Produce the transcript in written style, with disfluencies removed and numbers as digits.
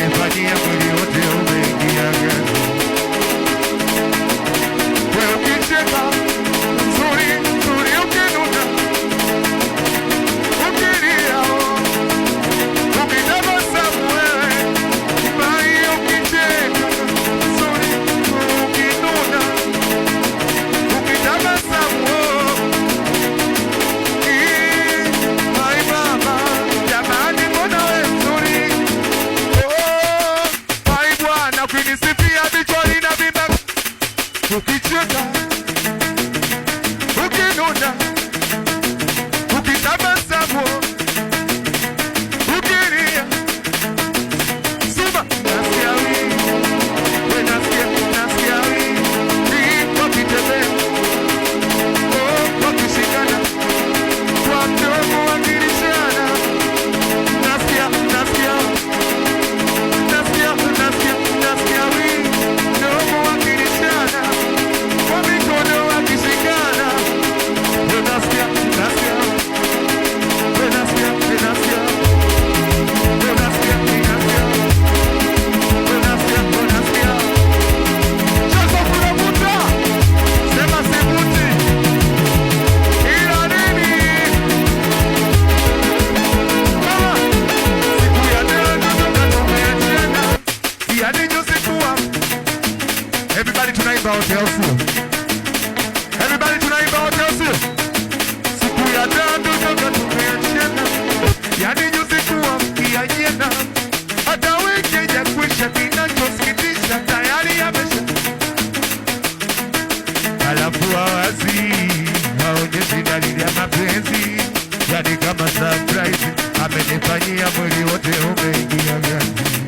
amenifanyia mwili wote umeingia gani. Wewe ukicheka nzuri nzuri, ukinuka ukilia ukitabasamu wewe mai, ukicheka nzuri ukinuna ukitabasamu mai mama, jamani mbona wewe nzuri mai bwana, ukinisifia vichwani na vimba, ukicheka ukinuna ukitabasamu ukilia sema nasikia wewe, nasikia wewe wakitembea wakishikana kwa mdomo wakilishana, nasikia wewe mdomo wakilishana kwa mikono wakishikana, nasikia sasa kunavuta sema sivuti ila nini kama siku ya leo ndotoka tumeachana, yani juzi kuwa everybody tunaimba wote au sio? Everybody tunaimba wote au sio? Siku ya leo ndotoka tumeachana, yani juzi kuwa kianyena, hata wiki haijakwisha, kinachosikitisha tayari yamesha, alafu hawazi haonyeshi dalili ya mapenzi, yani kama surprise amenifanyia mwili wote umeingia gani.